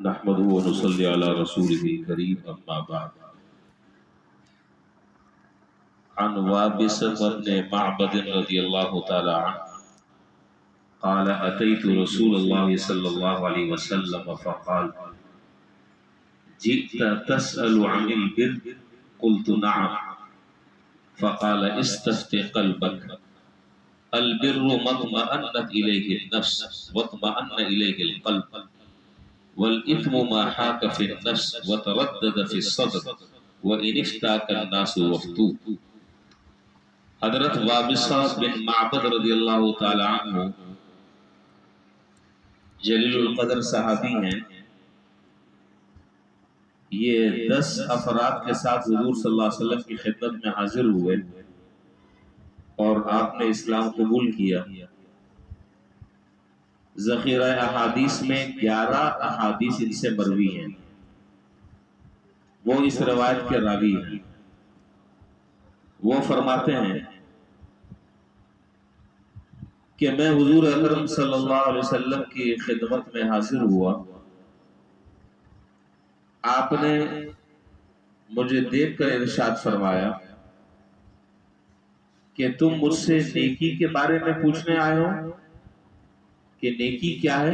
نحمده ونصلي على رسوله الكريم أما بعد. عن وابصة بن معبد رضي الله تعالى عنه قال أتيت رسول الله صلى الله عليه وسلم فقال جئت تسأل عن البر قلت نعم فقال استفت قلبك البر ما اطمأنت إليه النفس واطمأن إليه القلب والإثم ما حاك في النفس وتردد في الصدر وإن افتاك الناس وافتوك. حضرت وابصہ بن معبد رضی اللہ تعالی عنہ جلیل القدر صحابی ہیں. یہ 10 افراد کے ساتھ حضور صلی اللہ علیہ وسلم کی خدمت میں حاضر ہوئے اور آپ نے اسلام قبول کیا. ذخیرہ احادیث میں 11 احادیث ان سے مروی ہیں. وہ اس روایت کے راوی ہیں. وہ فرماتے ہیں کہ میں حضور اکرم صلی اللہ علیہ وسلم کی خدمت میں حاضر ہوا. آپ نے مجھے دیکھ کر ارشاد فرمایا کہ تم مجھ سے نیکی کے بارے میں پوچھنے آئے ہو کہ نیکی کیا ہے.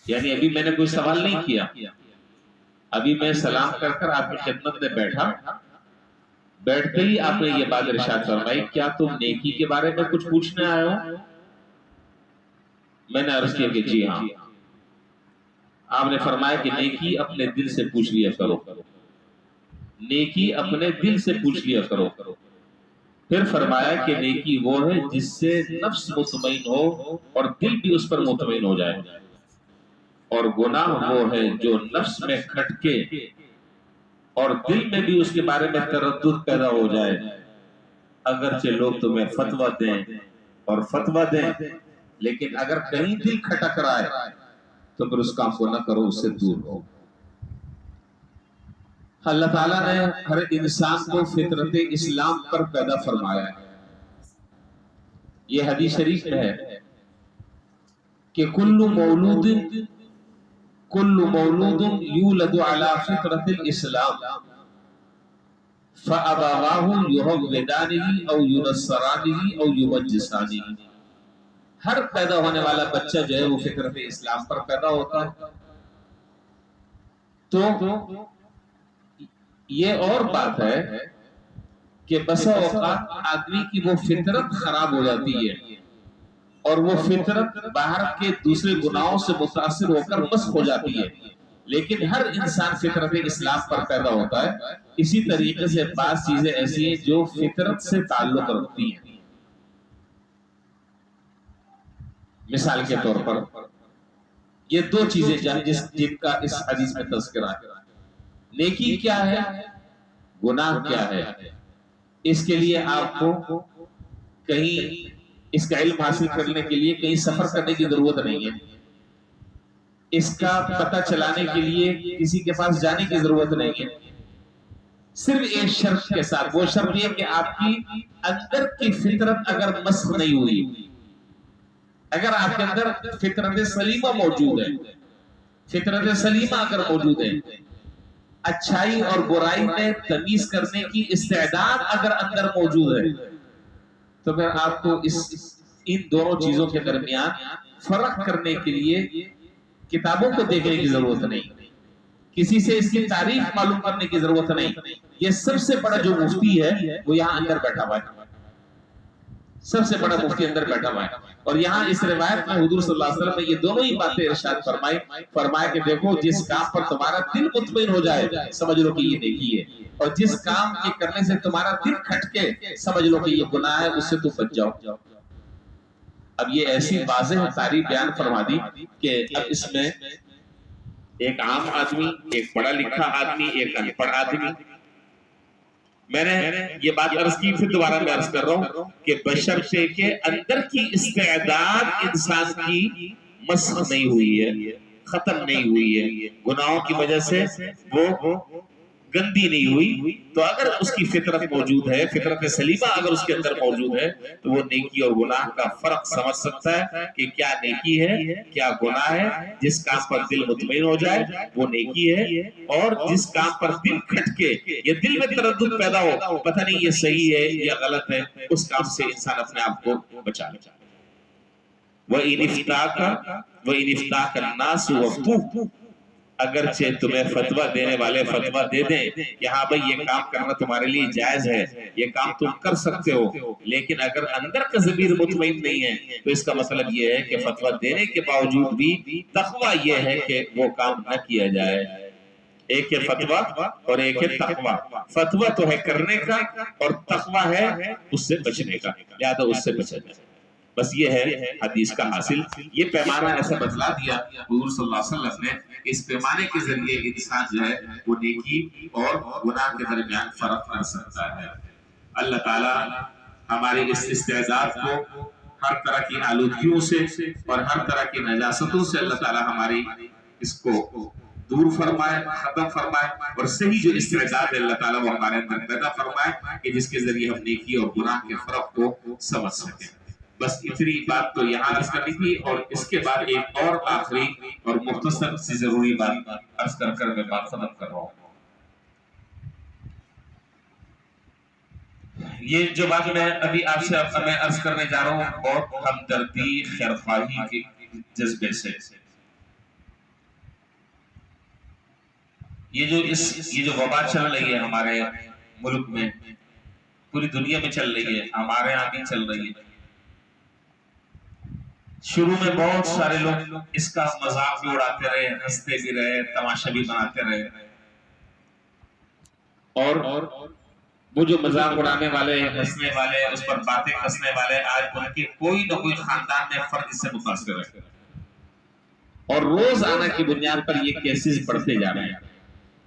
یعنی ابھی میں نے کوئی سوال نہیں کیا, ابھی میں سلام کر آپ کی خدمت میں بیٹھا, بیٹھتے ہی آپ نے یہ بات ارشاد فرمائی کیا تم نیکی کے بارے میں کچھ پوچھنے آئے ہو. میں نے عرض کیا کہ جی ہاں. آپ نے فرمایا کہ نیکی اپنے دل سے پوچھ لیا کرو, نیکی اپنے دل سے پوچھ لیا کرو. پھر فرمایا کہ نیکی وہ ہے جس سے نفس مطمئن ہو اور دل بھی اس پر مطمئن ہو جائے, اور گناہ وہ ہے جو نفس میں کھٹکے اور دل میں بھی اس کے بارے میں تردد پیدا ہو جائے. اگرچہ لوگ تمہیں فتویٰ دیں اور فتویٰ دیں, لیکن اگر کہیں دل کھٹک رہا ہے تو پھر اس کام کو نہ کرو, اس سے دور ہو. اللہ تعالیٰ نے ہر انسان کو فطرت اسلام پر پیدا فرمایا ہے. یہ حدیث شریف میں ہے کہ کل مولود یولد علی فطرت الاسلام فابواہ یہودانہ او ینصرانہ او یمجسانہ. ہر پیدا ہونے والا بچہ جو ہے وہ فطرت اسلام پر پیدا ہوتا ہے. تو یہ اور بات ہے کہ بسا اوقات آدمی کی وہ فطرت خراب ہو جاتی ہے اور وہ فطرت باہر کے دوسرے گناہوں سے متاثر ہو کر مسخ ہو جاتی ہے. لیکن ہر انسان فطرت اسلام پر پیدا ہوتا ہے. اسی طریقے سے بعض چیزیں ایسی ہیں جو فطرت سے تعلق رکھتی ہیں. مثال کے طور پر یہ 2 چیزیں جن کا اس حدیث میں تذکرہ ہے. نیکی کیا ہے, گناہ کیا ہے. اس کے لیے آپ کو کہیں اس کا علم حاصل کرنے کے لیے کہیں سفر کرنے کی ضرورت نہیں ہے. اس کا پتہ چلانے کے لیے کسی کے پاس جانے کی ضرورت نہیں ہے. صرف ایک شرط کے ساتھ, وہ شرط یہ کہ آپ کی اندر کی فطرت اگر مسخ نہیں ہوئی, اگر آپ کے اندر فطرت سلیمہ موجود ہے, فطرت سلیمہ اگر موجود ہے, اچھائی اور برائی میں تمیز کرنے کی استعداد اگر اندر موجود ہے, تو پھر آپ کو ان دونوں چیزوں کے درمیان فرق کرنے کے لیے کتابوں کو دیکھنے کی ضرورت نہیں, کسی سے اس کی تعریف معلوم کرنے کی ضرورت نہیں. یہ سب سے بڑا جو مفتی ہے وہ یہاں اندر بیٹھا ہوا ہے, سب سے بڑا مفتی اندر بیٹھا ہوا ہے. اور یہاں اس روایت میں حضور صلی اللہ علیہ وسلم نے یہ دونوں ہی باتیں ارشاد فرمائے کہ دیکھو جس کام پر تمہارا دل مطمئن ہو جائے سمجھ لو کہ یہ نیکی ہے, اور جس کام کے کرنے سے تمہارا دل کھٹکے سمجھ لو کہ یہ گناہ ہے, اس سے تم بچ جاؤ. اب یہ ایسی واضح تعریف بیان فرما دی کہ اب اس میں ایک عام آدمی, ایک پڑھا لکھا آدمی, ایک ان پڑھ آدمی. میں نے یہ بات عرض کی, پھر دوبارہ میں عرض کر رہا ہوں کہ بشرطے کے اندر کی استعداد انسان کی مسخ نہیں ہوئی ہے, ختم نہیں ہوئی ہے. گناہوں کی وجہ سے وہ گندی نہیں ہوئی، تو اگر اس کی فطرت موجود ہے، فطرت سلیمہ اگر اس کے اندر موجود ہے، تو وہ نیکی اور گناہ کا فرق سمجھ سکتا ہے کہ کیا نیکی ہے کیا گناہ ہے۔ جس کام پر دل مطمئن ہو جائے وہ نیکی ہے، اور جس کام پر دل کھٹکے یا دل میں تردد پیدا ہو، پتہ نہیں یہ صحیح ہے یا غلط ہے، اس کام سے انسان اپنے آپ کو بچا لے۔ وَإِنِ افْتَاكَ النَّاسُ وَافْتُوكَ، اگرچہ تمہیں فتویٰ دینے والے فتویٰ دے دیں کہ ہاں بھئی یہ کام کرنا تمہارے لیے جائز ہے، یہ کام تم کر سکتے ہو، لیکن اگر اندر کا ضمیر مطمئن نہیں ہے تو اس کا مطلب یہ ہے کہ فتویٰ دینے کے باوجود بھی تقویٰ یہ ہے کہ وہ کام نہ کیا جائے۔ ایک ہے فتویٰ اور ایک ہے تقویٰ۔ فتویٰ تو ہے کرنے کا اور تقویٰ ہے اس سے بچنے کا، لہذا اس سے بچا جائے۔ بس یہ ہے حدیث کا حاصل، یہ پیمانہ ایسا بتلا دیا حضور صلی اللہ علیہ وسلم نے، اس پیمانے کے ذریعے انسان جو ہے وہ نیکی اور گناہ کے درمیان فرق کر سکتا ہے۔ اللہ تعالیٰ ہماری اس استعداد کو ہر طرح کی آلودگیوں سے اور ہر طرح کی نجاستوں سے اللہ تعالیٰ ہماری اس کو دور فرمائے، ختم فرمائے، اور صحیح جو استعداد ہے اللہ تعالیٰ وہ ہمارے اندر پیدا فرمائے کہ جس کے ذریعے ہم نیکی اور گناہ کے فرق کو سمجھ سکیں۔ بس اتنی بات تو یہاں عرض کرنی تھی، اور اس کے بعد ایک اور آخری اور مختصر سی ضروری بات عرض کر کر میں بات ختم کر رہا ہوں۔ یہ جو بات میں ابھی آپ سے میں عرض کرنے جا رہا ہوں بہت ہمدردی خیرخواہی کے جذبے سے، یہ جو وبا چل رہی ہے ہمارے ملک میں، پوری دنیا میں چل رہی ہے، ہمارے یہاں بھی چل رہی ہے۔ شروع میں بہت سارے لوگ اس کا مذاق بھی اڑاتے رہے، ہنستے بھی رہے، تماشا بھی بناتے رہے، اور وہ جو مذاق اڑانے والے، ہنسنے والے، اس پر باتیں کسنے والے، آج ان کے کوئی نہ کوئی خاندان میں فرد اس سے متاثر ہے، اور روز آنا کی بنیاد پر یہ کیسز بڑھتے جا رہے ہیں۔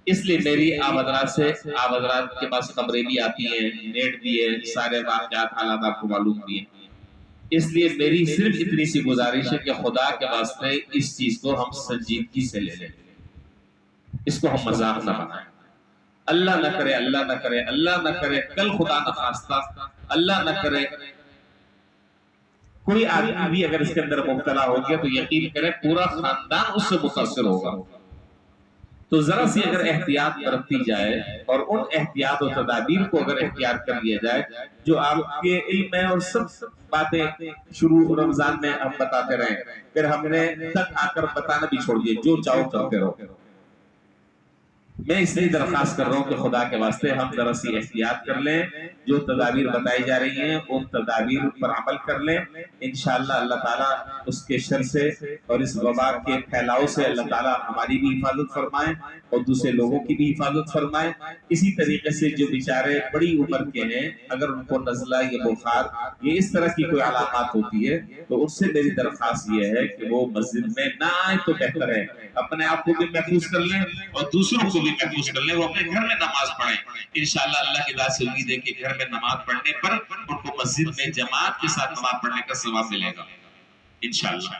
اس لیے میری آپ حضرات کے پاس خبریں بھی آتی ہیں، نیٹ بھی ہے، سارے واقعات حالات آپ کو معلوم بھی ہیں۔ اس لیے میری صرف اتنی سی گزارش ہے کہ خدا کے واسطے اس چیز کو ہم سنجیدگی سے لے لیں، اس کو ہم مذاق نہ بنائیں۔ اللہ نہ کرے، اللہ نہ کرے، اللہ نہ کرے، کل خدا نہ خواستہ اللہ نہ کرے کوئی آدمی بھی اگر اس کے اندر مبتلا ہو گیا تو یقین کرے پورا خاندان اس سے متاثر ہوگا۔ تو ذرا سی اگر احتیاط برتی جائے اور ان احتیاط و تدابیر کو اگر اختیار کر لیا جائے جو آپ کے علم میں، اور سب باتیں شروع رمضان میں ہم بتاتے رہے، پھر ہم نے تک آ کر بتانا بھی چھوڑ دیا، جو چاہو کرتے رہو۔ میں اس لیے درخواست کر رہا ہوں کہ خدا کے واسطے ہم ذرا سی احتیاط کر لیں، جو تدابیر بتائی جا رہی ہیں ان تدابیر پر عمل کر لیں، انشاءاللہ اللہ تعالیٰ اس کے شر سے اور اس وبا کے پھیلاؤ سے اللہ تعالیٰ ہماری بھی حفاظت فرمائے اور دوسرے لوگوں کی بھی حفاظت فرمائے۔ اسی طریقے سے جو بیچارے بڑی عمر کے ہیں، اگر ان کو نزلہ یا بخار یہ اس طرح کی کوئی علامات ہوتی ہے تو اس سے میری درخواست یہ ہے کہ وہ مسجد میں نہ آئے تو بہتر ہے، اپنے آپ کو بھی محفوظ کر لیں اور دوسروں کو بھی محفوظ کر لیں، وہ اپنے گھر میں نماز پڑھیں۔ انشاءاللہ اللہ کی ذات سے امید ہے کہ گھر میں نماز پڑھنے پر ان کو مسجد میں جماعت کے ساتھ نماز پڑھنے کا ثواب ملے گا انشاءاللہ۔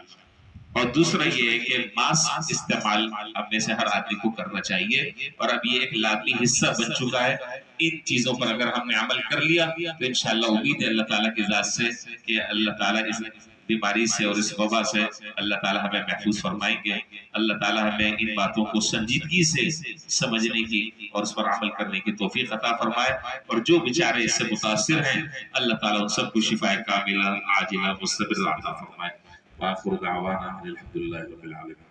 اور دوسرا یہ ہے کہ ماسک استعمال اب میں سے ہر آدمی کو کرنا چاہیے، اور اب یہ ایک لازمی حصہ بن چکا ہے۔ ان چیزوں پر اگر ہم نے عمل کر لیا تو انشاءاللہ امید ہے اللہ تعالیٰ کی ذات سے کہ اللہ تعالیٰ اس بیماری سے اور اس وبا سے اللہ تعالیٰ ہمیں محفوظ فرمائیں گے۔ اللہ تعالیٰ ہمیں ان باتوں کو سنجیدگی سے سمجھنے کی اور اس پر عمل کرنے کی توفیق عطا فرمائے، اور جو بیچارے اس سے متاثر ہیں اللہ تعالیٰ ان سب کو شفاء کاملہ عاجلہ مستمرہ عطا فرمائے۔ وآخر دعوانا الحمدللہ رب العالمین۔